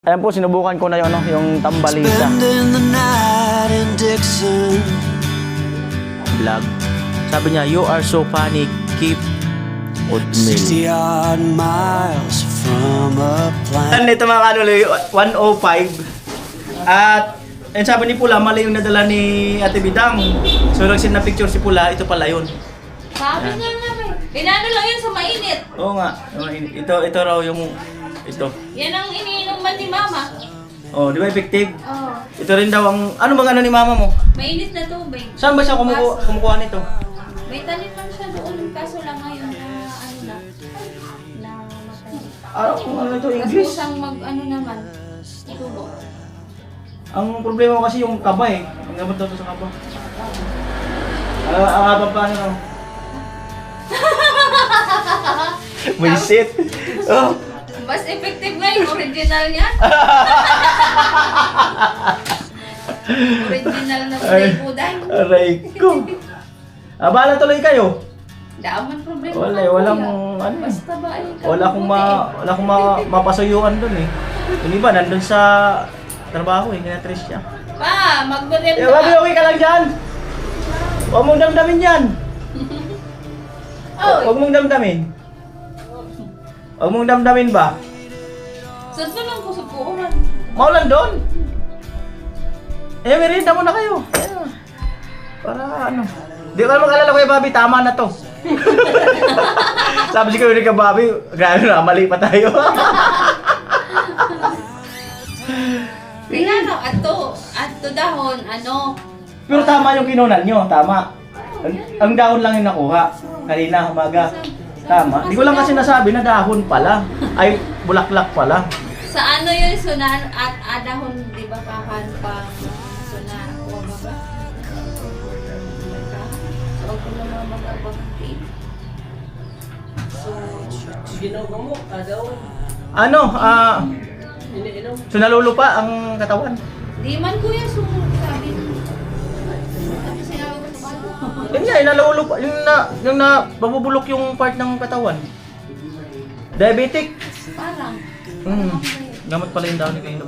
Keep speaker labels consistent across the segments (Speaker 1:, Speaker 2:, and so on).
Speaker 1: Ayan po, sinubukan ko na yung, yung tambalisa. Vlog. Sabi niya, you are so funny, keep with me.
Speaker 2: 60 odd miles from a planet.
Speaker 1: Ito mga kanuloy, 105. At and sabi ni Pula, mali yung nadala ni Ate Bidang. So nagsin na picture si Pula, ito pala yun.
Speaker 3: Sabi nga naman. Pinano lang yun sa mainit.
Speaker 1: Oo nga, ito raw yung ito.
Speaker 3: Yan ang iniinuman ni Mama.
Speaker 1: Oh, di ba effective?
Speaker 3: Oh.
Speaker 1: Ito rin daw ang, ano bang ano ni mama mo?
Speaker 3: Mainit na tubig.
Speaker 1: Saan ba siya kumukuha nito?
Speaker 3: May tanim lang siya doon. Kaso lang ngayon na ano na matanim.
Speaker 1: Ah, kung ano ito,
Speaker 3: Mas
Speaker 1: English?
Speaker 3: kusang mag ano naman. Tubo.
Speaker 1: Ang problema ko kasi yung kaba eh. Ang gamot daw to sa kaba. Ang habang pa ano. May sit. Oh.
Speaker 3: Mas effective nga yung original niya. Original na buday-buday.
Speaker 1: Aray ko. Abala tuloy kayo.
Speaker 3: Daaman problema.
Speaker 1: Walang
Speaker 3: kuya.
Speaker 1: ano.
Speaker 3: Basta ba ay
Speaker 1: Wala akong mapasuyuan doon eh. Yung iba nandun sa trabaho eh, kaya Trish siya.
Speaker 3: Pa, magdodem
Speaker 1: Eh, wag okay ka lang dyan. Huwag mong damdamin yan.
Speaker 3: Oh,
Speaker 1: Huwag mong damdamin. Huwag mong damdamin ba?
Speaker 3: saan ko lang ko sa puuran?
Speaker 1: Maulan doon. Eh, merienda muna kayo. Ayun. Para ano. Di ka mag-alala Kuya Bobby, tama na to. Sabi si Kuya ni Bobby, grabe na, mali pa tayo.
Speaker 3: Tingnan no, ato dahon, ano?
Speaker 1: Pero tama yung kinunan nyo, tama. Ang dahon lang yung nakuha. Kanina, umaga. Tama. Di ko lang kasi nasabi na dahon pala. Ay, bulaklak pala.
Speaker 3: Sa ano yun, sunan at adahon, di ba, pahan pang sunan, o ba? So, ako naman mag-abang tape. So,
Speaker 1: Ano, so nalulupa ang katawan.
Speaker 3: di man kuya, so, sabi tapos sinabi ko sa bago.
Speaker 1: Yun nga, nalulupa. Yung mabubulok yung part ng katawan. Diabetic.
Speaker 3: Parang,
Speaker 1: Gamot pala yung daw ni Kayo.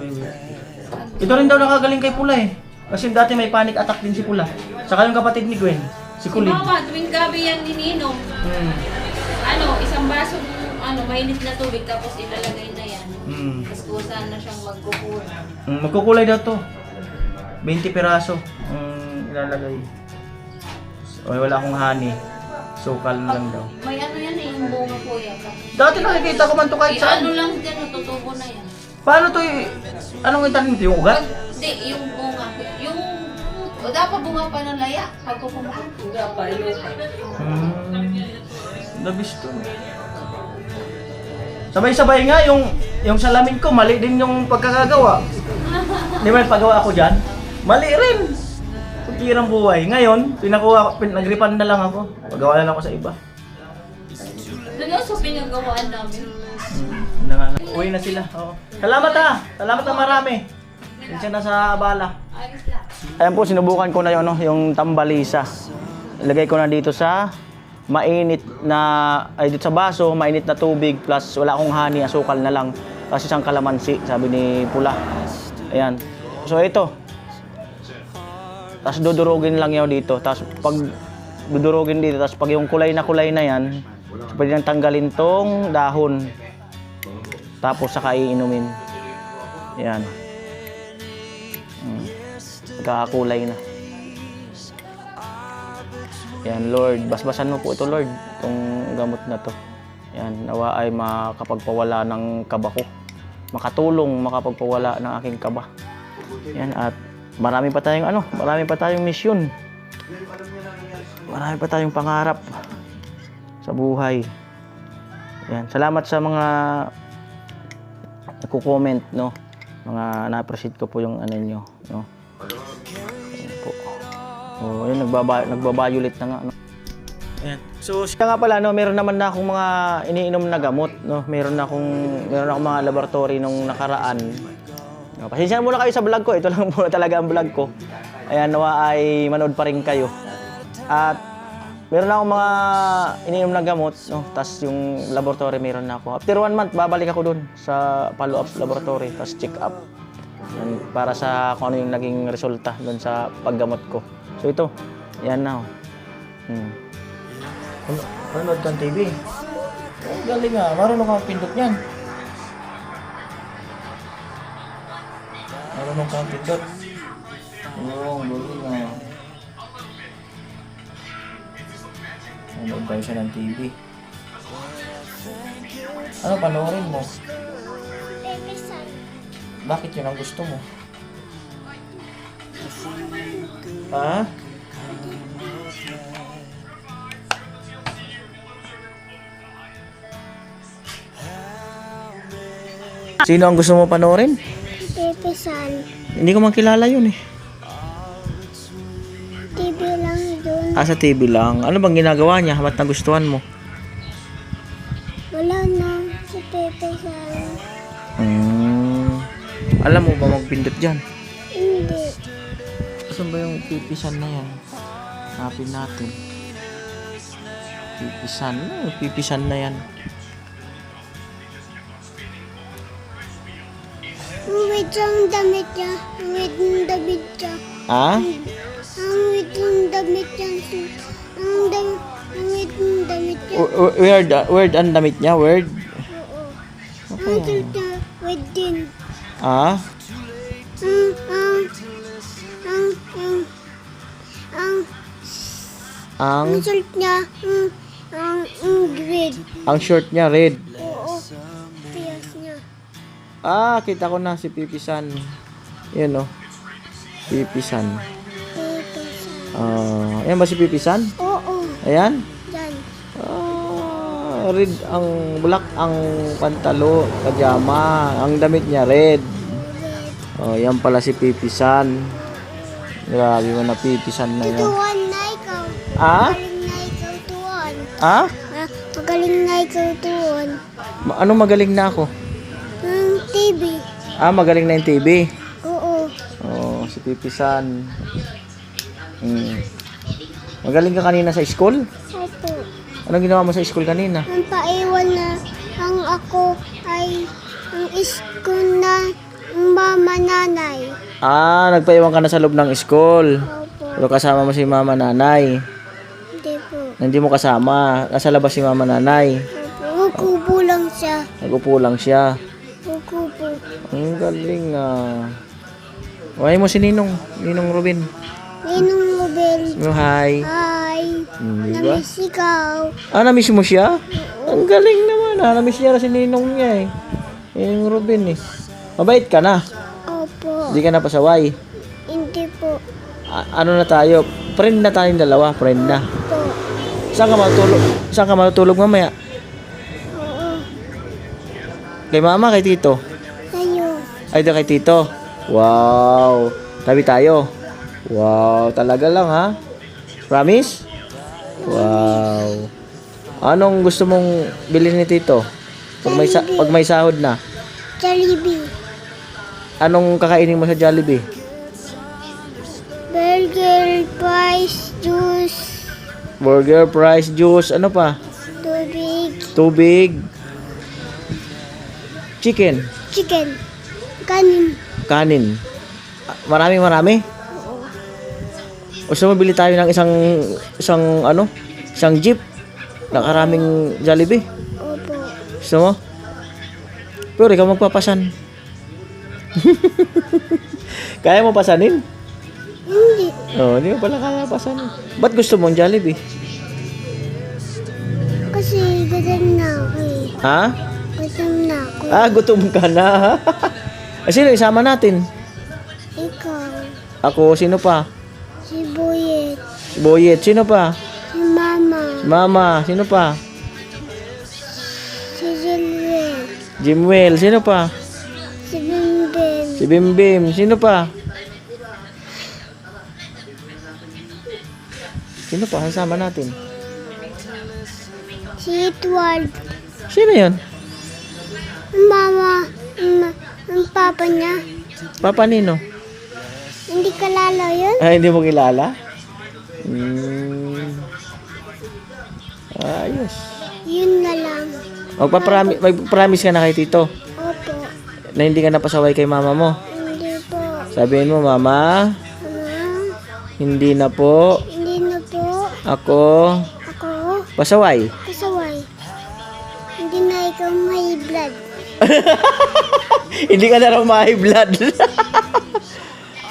Speaker 1: Ito rin daw nakagaling kay Pula eh. Kasi dati may panic attack din si Pula. Saka yung kapatid ni Gwen, si
Speaker 3: si
Speaker 1: Kulin.
Speaker 3: Mama, tuwing gabi yan ininom. Ano, isang baso ng mainit na tubig tapos ilalagay na yan. Tapos kusa na siyang magkukuha.
Speaker 1: Magkukulay daw to. 20 piraso ilalagay. O wala akong honey. Sukal lang daw.
Speaker 3: May ano yan eh, yung bunga kuya.
Speaker 1: Dati nakikita ko man to kahit saan.
Speaker 3: Ano lang dyan, tutubo na yan.
Speaker 1: Paano to anong itanim ito? Yung ugat?
Speaker 3: Hindi, yung bunga. Yung, o dapat bunga pa ng laya. Pag kukumain.
Speaker 1: Labis to. Sabay-sabay nga yung salamin ko, mali din yung pagkakagawa. Di ba paggawa ako dyan? Mali rin. Pagkirang buhay. Ngayon, nagripan na lang ako. Paggawa na lang ako sa iba.
Speaker 3: Ano sa pinagawaan namin?
Speaker 1: Uwi na sila. Oo. Salamat ha! Salamat na marami. Siya na sa abala.
Speaker 3: Ayos lang.
Speaker 1: Ayan po, sinubukan ko na yung tambalisa. Ilagay ko na dito sa mainit na, ay dito sa baso, mainit na tubig plus wala akong honey, asukal na lang. Tapos isang kalamansi, sabi ni Pula. Ayan. So ito. Tapos dudurugin lang yaw dito. Tapos pag dudurugin dito, tapos pag yung kulay na yan, pwede nang tanggalin tong dahon. Tapos saka iinumin. Ayan. Nagkakakulay na. Yan, Lord. Basbasan mo po ito, Lord. Itong gamot na to. Yan, nawa ay makapagpawala ng kaba ko. Makatulong, makapagpawala ng aking kaba. Yan, at marami pa tayong misyon. Marami pa tayong pangarap sa buhay. Yan, salamat sa mga nagko-comment, no? Mga na-appreciate ko po yung ano nyo, no? Ayan po. Oh, ayun, nagba-violet na nga, no? Ayan. So, siya nga pala, no, meron naman na akong mga iniinom na gamot, no? Meron akong mga laboratory nung nakaraan. No, pasensya na muna kayo sa vlog ko. Ito lang muna talaga ang vlog ko. Ayan, nawa ay manood pa rin kayo. At Meron na akong mga ininom na gamot, no? Tapos yung laboratory meron na ako. After 1 month, babalik ako dun sa follow-up laboratory, tapos check up. Yan, para sa kung ano yung naging resulta dun sa paggamot ko. So ito, yan na. Panood kang TV. Oh, galing nga, marunong kang pindot yan. Marunong kang pindot. Oo, galing nga. Nanood tayo siya ng TV. Ano panoorin mo? Bakit yun ang gusto mo? Ha? Sino ang gusto mo panoorin?
Speaker 4: Pepe San.
Speaker 1: Hindi ko man kilala yun eh.
Speaker 4: TV lang doon.
Speaker 1: Ah, sa TV lang. Ano bang ginagawa niya? Ba't nagustuhan mo?
Speaker 4: Wala na si Pepe San.
Speaker 1: Alam mo ba magpindot dyan?
Speaker 4: Hindi.
Speaker 1: Saan ba yung pipisan na yan? Hanapin natin. Pipisan. Ano yung pipisan na yan?
Speaker 4: Wait ang damit niya. Wait ang damit niya.
Speaker 1: Ha?
Speaker 4: Ang wait ang damit niya. Ang wait ang damit niya.
Speaker 1: Weird ang damit niya? Weird?
Speaker 4: Oo. Ang suit niya. Wait din.
Speaker 1: Ah?
Speaker 4: Ang
Speaker 1: Ang
Speaker 4: suit niya. Ang grid.
Speaker 1: ang short niya red.
Speaker 4: Oo. Tiyas niya.
Speaker 1: Ah, kita ko na si Pipisan. Yan oh. Pipisan.
Speaker 4: Pepe San.
Speaker 1: Ayan ba si Pipisan?
Speaker 4: Oo.
Speaker 1: Ayan.
Speaker 4: Yan.
Speaker 1: Red ang black ang pantalo, pajama. Ang damit niya red. Oh, yan pala si Pipisan. Grabe mo na Pipisan na yan.
Speaker 4: Tuwan na ikaw.
Speaker 1: Ah?
Speaker 4: Magaling na ikaw tuwan.
Speaker 1: Ah?
Speaker 4: Magaling na ikaw tuwan.
Speaker 1: Anong magaling na ako?
Speaker 4: Ang TV.
Speaker 1: Ah, magaling na yung TV.
Speaker 4: Oo.
Speaker 1: Oh, si Pipisan. Magaling ka kanina sa school?
Speaker 4: Opo.
Speaker 1: Anong ginawa mo sa school kanina?
Speaker 4: Ang paiwan na ang ako ay ang iskon na ang mama nanay.
Speaker 1: Ah, nagpaiwan ka na sa loob ng school.
Speaker 4: Opo.
Speaker 1: Pero kasama mo si mama nanay.
Speaker 4: Hindi po.
Speaker 1: Hindi mo kasama. Nasa labas si mama nanay.
Speaker 4: Opo. Hukubo lang siya.
Speaker 1: Nag-upo lang siya.
Speaker 4: Hukubo.
Speaker 1: Ang galing ah. Why mo si Ninong? Ninong Ruben.
Speaker 4: Ninong Rubel.
Speaker 1: Oh, hi.
Speaker 4: Hi.
Speaker 1: Diba?
Speaker 4: Namiss ikaw.
Speaker 1: Ah, namiss mo siya? Ang galing naman ah. Namiss niya na si Ninong niya eh. Ninong Ruben eh. Mabait ka na.
Speaker 4: Opo.
Speaker 1: Hindi ka na pasaway.
Speaker 4: Hindi po.
Speaker 1: Ano na tayo? Friend na tayong dalawa. Friend na.
Speaker 4: Po.
Speaker 1: Saan ka matutulog? Saan ka matutulog mamaya?
Speaker 4: Oo.
Speaker 1: Kay mama, kay tito?
Speaker 4: Tayo.
Speaker 1: Ay, doon kay tito. Wow. Tabi tayo. Wow. Talaga lang ha? Promise? Wow. Anong gusto mong bilhin ni tito? Pag may sahod na.
Speaker 4: Jollibee.
Speaker 1: Anong kakainin mo sa Jollibee?
Speaker 4: Burger, fries, juice,
Speaker 1: Burger, fries, juice, ano pa?
Speaker 4: tubig,
Speaker 1: Tubig. Chicken.
Speaker 4: chicken, kanin.
Speaker 1: Kanin. Marami. Gusto mo bili tayo ng isang jeep. Nakaraming Jollibee.
Speaker 4: Opo.
Speaker 1: Gusto mo? Pero ikaw magpapasan. Kaya mo pasanin?
Speaker 4: Hindi.
Speaker 1: Oo, hindi mo pala kaya pasanin. Ba't gusto mong Jollibee?
Speaker 4: Kasi gutom na ako eh.
Speaker 1: Ha?
Speaker 4: Gutom na ako.
Speaker 1: Ah, gutom ka na. Sino isama natin?
Speaker 4: Ikaw.
Speaker 1: Ako, sino pa?
Speaker 4: Si Boyet.
Speaker 1: Si Boyet, sino pa?
Speaker 4: Si Mama.
Speaker 1: Mama, sino pa?
Speaker 4: Si Jilwell.
Speaker 1: Jimwell, sino pa?
Speaker 4: Si Bimbim.
Speaker 1: Si Bimbim, sino pa? Sino pa? Sasama natin.
Speaker 4: Si Edward.
Speaker 1: Sino yun?
Speaker 4: Mama. Ang papa niya.
Speaker 1: Papa Nino?
Speaker 4: Hindi ka lalo yun?
Speaker 1: Ay, hindi mo kilala? Ayos.
Speaker 4: Yun na lang.
Speaker 1: Magpa-promise ka na kay tito
Speaker 4: Opo.
Speaker 1: na hindi ka napasaway kay mama mo.
Speaker 4: Hindi po.
Speaker 1: Sabihin mo, Mama, hindi na po
Speaker 4: Hindi na po.
Speaker 1: ako
Speaker 4: Ako.
Speaker 1: pasaway.
Speaker 4: Kasaway. Hindi na ikaw may blood.
Speaker 1: Hindi ka na raw ma-high blood.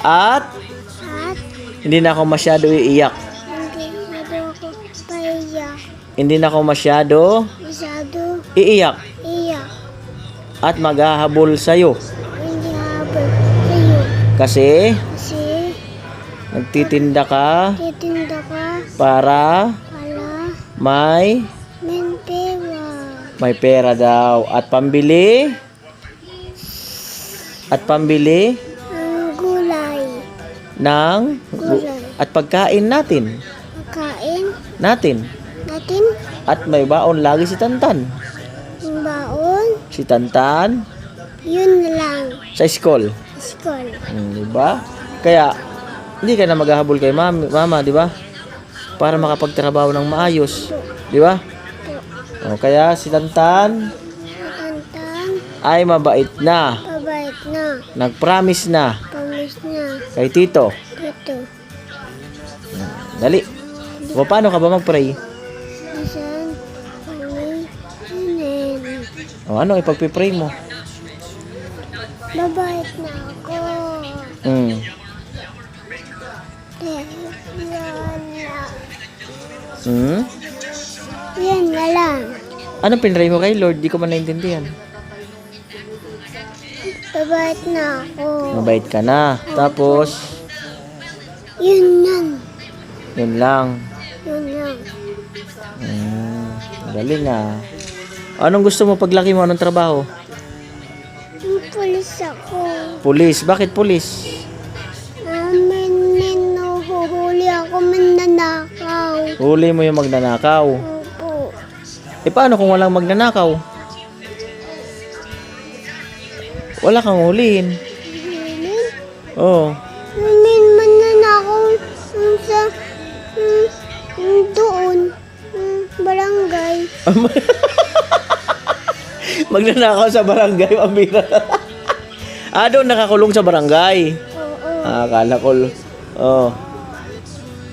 Speaker 1: At
Speaker 4: At
Speaker 1: hindi na ako masyado iiyak.
Speaker 4: hindi na daw ako paiyak.
Speaker 1: Hindi na ako masyado
Speaker 4: Masyado
Speaker 1: iiyak.
Speaker 4: iyak.
Speaker 1: At maghahabol sa'yo.
Speaker 4: Hindi habol sa'yo.
Speaker 1: Kasi
Speaker 4: Kasi
Speaker 1: nagtitinda ka
Speaker 4: titinda ka
Speaker 1: para
Speaker 4: pala
Speaker 1: may
Speaker 4: may pera.
Speaker 1: pera daw. At pambili
Speaker 4: Ang gulay.
Speaker 1: ng
Speaker 4: Gulay.
Speaker 1: at pagkain natin.
Speaker 4: Pagkain
Speaker 1: Natin.
Speaker 4: natin.
Speaker 1: At may baon lagi si Tantan.
Speaker 4: Ang baon.
Speaker 1: Si Tantan
Speaker 4: Yun na lang.
Speaker 1: sa school.
Speaker 4: School.
Speaker 1: Di ba? Kaya hindi ka na maghahabol kay mama, di ba? Para makapagtrabaho ng maayos. Di ba? O, kaya si Tantan
Speaker 4: Tantan.
Speaker 1: ay mabait na.
Speaker 4: Pabait na.
Speaker 1: Nag-promise na
Speaker 4: Pamis na.
Speaker 1: kay Tito.
Speaker 4: Ito.
Speaker 1: Dali. O, paano ka ba mag-pray?
Speaker 4: Nasaan? Kami. Sinin.
Speaker 1: O, ano ipagpipray mo?
Speaker 4: Babait na ako.
Speaker 1: Hmm.
Speaker 4: Yan na.
Speaker 1: Hmm?
Speaker 4: Yan na lang.
Speaker 1: Anong pinray mo kay Lord? Di ko man naintindihan.
Speaker 4: Babait na ako.
Speaker 1: Mabait ka na. Tapos,
Speaker 4: Yun yan.
Speaker 1: yun lang.
Speaker 4: Yun lang.
Speaker 1: Galing ah. Anong gusto mo paglaki mo? Anong trabaho?
Speaker 4: Yung pulis ako.
Speaker 1: Pulis. Bakit pulis?
Speaker 4: Nahuhuli ako mananakaw.
Speaker 1: Huli mo yung magnanakaw.
Speaker 4: Opo.
Speaker 1: Eh paano kung walang magnanakaw? Wala kang huliin.
Speaker 4: Hulin?
Speaker 1: Oo.
Speaker 4: Hulin mananakaw sa doon. Barangay.
Speaker 1: Magnanakaw sa barangay, pambira. Doon nakakulong sa barangay.
Speaker 4: Oo.
Speaker 1: Akala ko. Oh.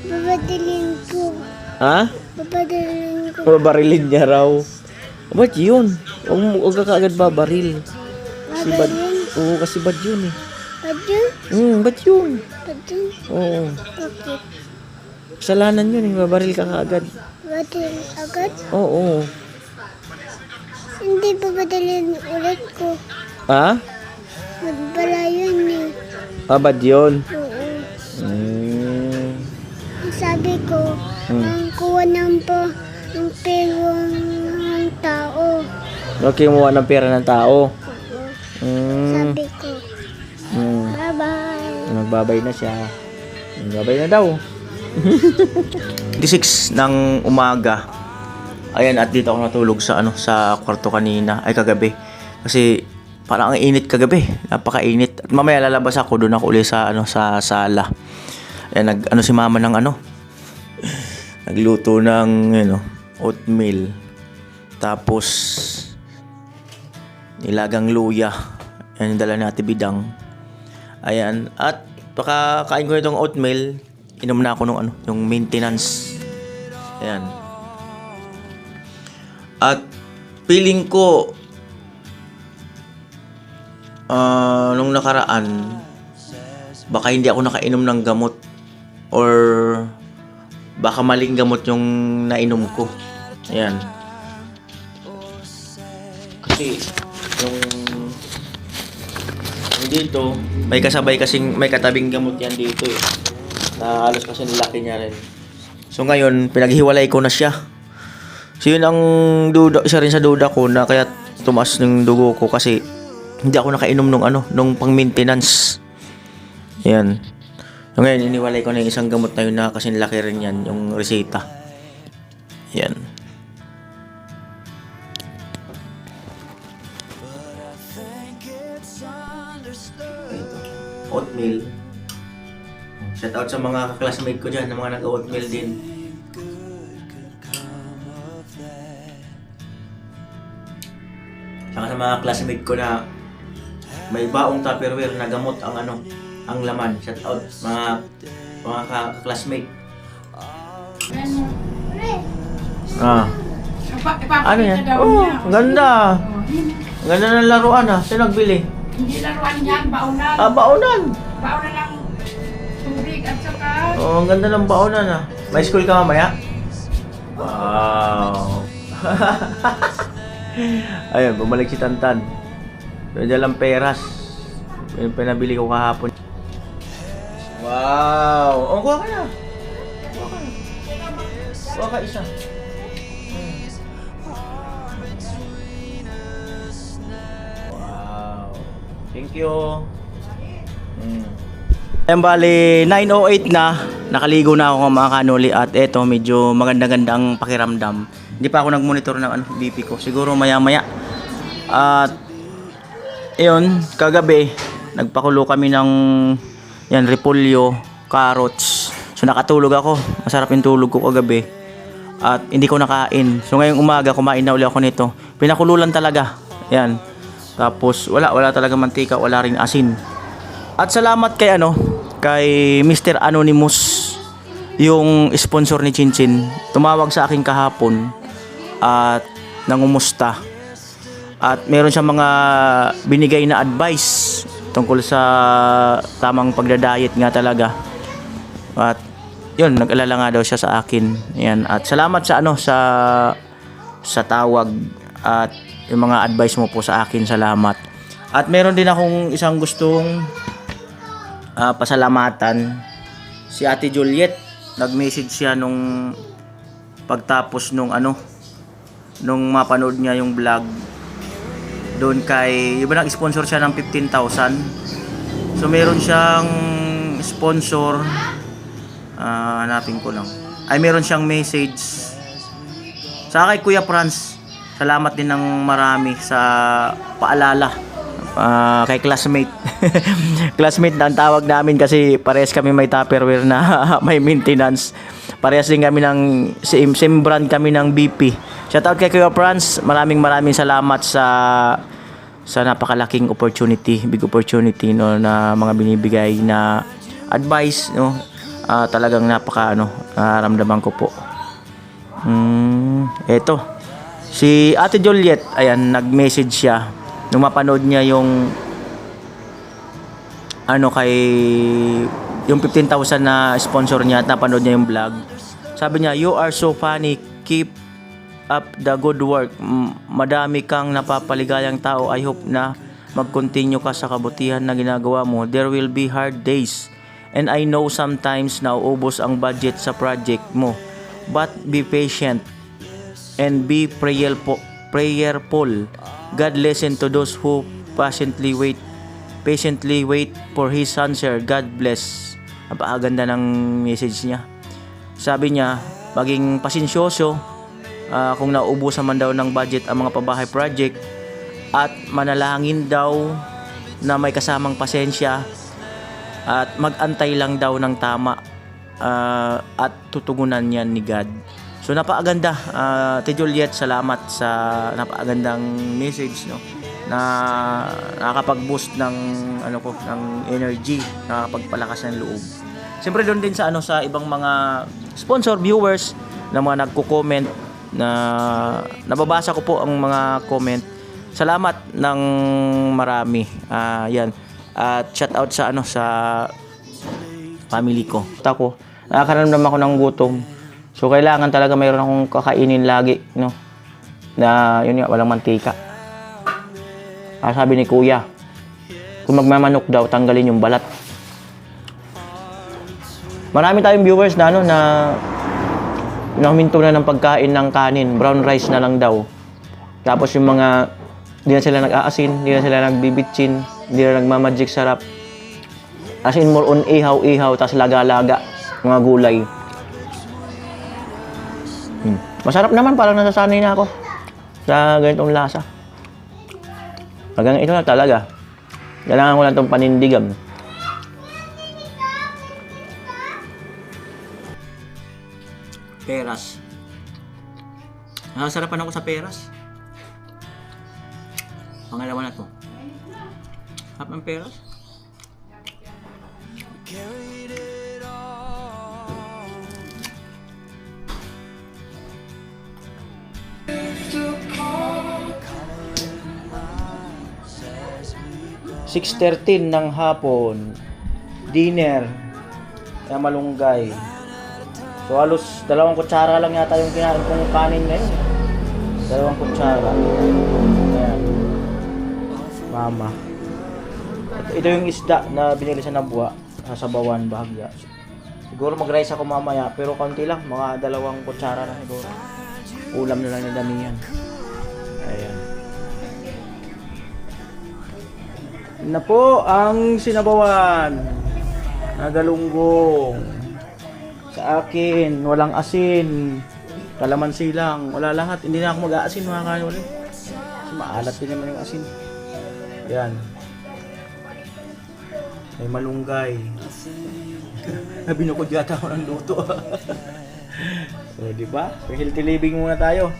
Speaker 4: Babadilin ko.
Speaker 1: Ha?
Speaker 4: Babadilin ko.
Speaker 1: Babarilin niya raw. Ba't yun? Huwag ka kaagad babaril. Kasi bad.
Speaker 4: Babadilin.
Speaker 1: Oo, kasi bad yun eh.
Speaker 4: Badun?
Speaker 1: Ba't yun?
Speaker 4: Badun?
Speaker 1: Oo.
Speaker 4: Bakit?
Speaker 1: Kasalanan yun eh. Babaril ka kaagad.
Speaker 4: Badilin agad?
Speaker 1: Oo.
Speaker 4: Hindi babadilin ulit ko.
Speaker 1: Ha?
Speaker 4: Magbala yun eh.
Speaker 1: Bad yun.
Speaker 4: Oo. Sabi ko, ang kuha ng ang pera ng tao.
Speaker 1: Okay, kumuha ng pera ng tao.
Speaker 4: Sabi ko, bye-bye.
Speaker 1: Nagbabay na siya. Nagbabay na daw. 6 ng umaga. Ayan, at dito ako natulog sa sa kwarto kanina, ay kagabi. Kasi parang ang init kagabi, napakainit. At mamaya lalabas ako, doon ako uli sa sa sala. Ayan, si mama ng nagluto ng oatmeal. Tapos nilagang luya. Yan yung dala ni Ate Bidang. Ayan, at pakakain ko itong oatmeal, inom na ako nung yung maintenance. Ayan. At feeling ko nung nakaraan baka hindi ako nakainom ng gamot or baka maling gamot yung nainom ko. Ayan. Kasi yung dito may kasabay kasing may katabing gamot yan dito eh. Na halos kasi laki niya rin. So ngayon pinaghiwalay ko na siya. So yun ang duda, isa rin sa duda ko na kaya tumaas ng dugo ko kasi hindi ako nakainom nung pang maintenance. Ayan. So ngayon iniwalay ko na yung isang gamot na yun na kasi laki rin yan yung reseta. Ayan. Oatmeal. Shout out sa mga classmate ko dyan na mga nag-oatmeal din. mga classmate ko na may baong Tupperware na gamot ang ang laman. Shout out mga classmate. Ano yan? Oh, ang ganda. Ang ganda ng laruan Sino nagbili?
Speaker 5: Hindi laruan yan, baonan.
Speaker 1: Baonan.
Speaker 5: Baonan ng tubig at saka...
Speaker 1: Oh, ang ganda ng baonan May school ka mamaya? Wow. Ayun, bumalik si Tantan. May dalang peras. Yung pinabili ko kahapon. Wow! Oh, kuha ka na. Kuha ka isa. Wow. Thank you. Ayan, bali 9:08 na. Nakaligo na ako mga kanuli at eto medyo maganda-ganda ang pakiramdam. Hindi pa ako nag-monitor ng BP ko. Siguro maya-maya. At ayun, kagabi nagpakulo kami ng repolyo, carrots. So nakatulog ako. Masarap yung tulog ko kagabi. At hindi ko nakain. So ngayong umaga kumain na uli ako nito. Pinakululan talaga. Yan. Tapos wala talaga mantika, wala ring asin. At salamat kay kay Mr. Anonymous, yung sponsor ni Chinchin. Tumawag sa akin kahapon at nangumusta. At meron siyang mga binigay na advice tungkol sa tamang pagda-diet nga talaga. At yun, nag-alala nga daw siya sa akin. Yan. At salamat sa sa tawag at yung mga advice mo po sa akin. Salamat. At meron din akong isang gustong pasalamatan. Si Ate Juliet, nag-message siya nung pagtapos nung mapanood niya yung vlog doon kay, iba nag-sponsor siya ng 15,000. So meron siyang sponsor, hanapin ko lang. Ay meron siyang message sa kay Kuya Franz. Salamat din ng marami sa paalala kay classmate. Classmate na ang tawag namin kasi parehas kami may Tupperware na may maintenance. Parehas din kami ng same brand kami ng BP. Shoutout kay Kuya Franz. Maraming salamat sa napakalaking opportunity, big opportunity na mga binibigay na advice talagang ramdaman ko po. Eto. Si Ate Juliet, ayan, nag-message siya nung mapanood niya yung yung 15,000 na sponsor niya at napanood niya yung vlog. Sabi niya, "You are so funny. Keep up the good work. Madami kang napapaligayang tao. I hope na mag-continue ka sa kabutihan na ginagawa mo. There will be hard days. And I know sometimes nauubos ang budget sa project mo. But be patient and be prayerful. God listen to those who patiently wait for His answer. God bless." Napakaganda ng message niya. Sabi niya, maging pasensyoso kung nauubusan man daw ng budget ang mga pabahay project at manalangin daw na may kasamang pasensya at mag-antay lang daw ng tama at tutugunan yan ni God. So napakaganda, Ate Juliet, salamat sa napakagandang message na nakakapag-boost ng ng energy, nakakapagpalakas ng loob. Siyempre doon din sa ibang mga sponsor, viewers na mga nagko-comment na nababasa ko po ang mga comment. Salamat ng marami. Yan. At shout out sa sa family ko. Ako, nakakaramdam ako ng gutom. So kailangan talaga mayroon akong kakainin lagi, na yun nga, walang mantika. Sabi ni Kuya, kung magmamanok daw, tanggalin yung balat. Marami tayong viewers na huminto na ng pagkain ng kanin, brown rice na lang daw. Tapos yung mga hindi na sila nag-aasin, hindi na sila nagbibitsin, hindi na nagmamagic sarap. As in more on ihaw-ihaw, tas laga-laga, mga gulay. Masarap naman, parang nasasanay na ako sa ganitong lasa. Hanggang ito na talaga. Kailangan ko lang itong panindigan. Peras. Nasasarapan ako sa peras. Pangalawa na to. Half ng pera. $6:13 ng hapon. Dinner. Kaya malunggay. So halos 2 kutsara lang yata yung kinain kong kanin ngayon. 2 kutsara. Ayan. Mama. Ito yung isda na binili sa Nabwa. Sasabawan bahagya. Siguro mag-rice ako mamaya. Pero konti lang. Mga 2 kutsara na siguro. Ulam na lang ni Damian. Ayan. Na po ang sinabawan na galunggong. Sa akin, walang asin. Kalamansi lang. Wala lahat. Hindi na ako mag-aasin mga kain ulit. Kasi maalat din naman yung asin. Ayan. May malunggay. Binukod yata ako ng luto. So, di ba? So, healthy living muna tayo.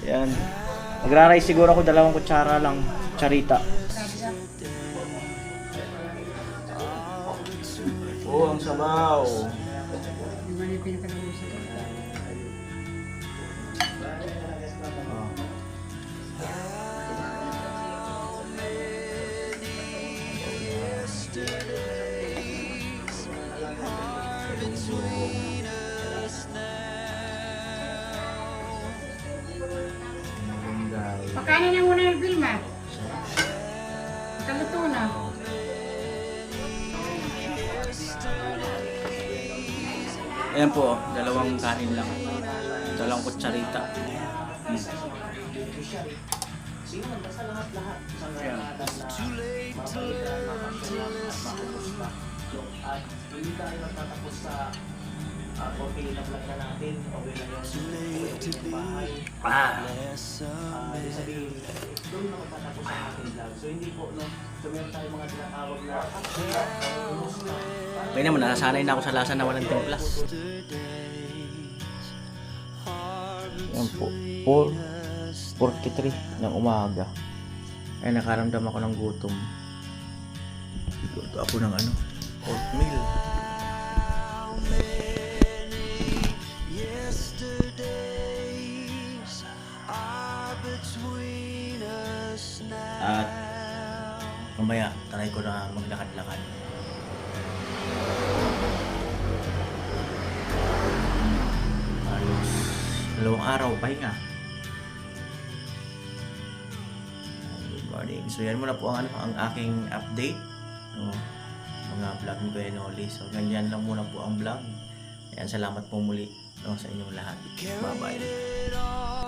Speaker 1: Ayan. Nagra-rice siguro ako 2 kutsara lang. Charita. Oh, ang sabaw.
Speaker 5: Pakanin na muna yung Vilma. Kaluto na.
Speaker 1: Ayan po, 2 kanin lang. 2 kutsarita. Kaya naman, nasanay na ako sa lasa na walang timpla. Yan po, 4:43 ng umaga. Ay, nakaramdam ako ng gutom. Gusto ako ng oatmeal. At mamaya, try ko na maglakad-lakad. Halos 2 araw, pahinga. Good morning. So yan muna po ang aking update. Mga vlog ni Kuya Noli. So ganyan lang muna po ang vlog. Ayan, salamat po muli sa inyong lahat. Bye-bye.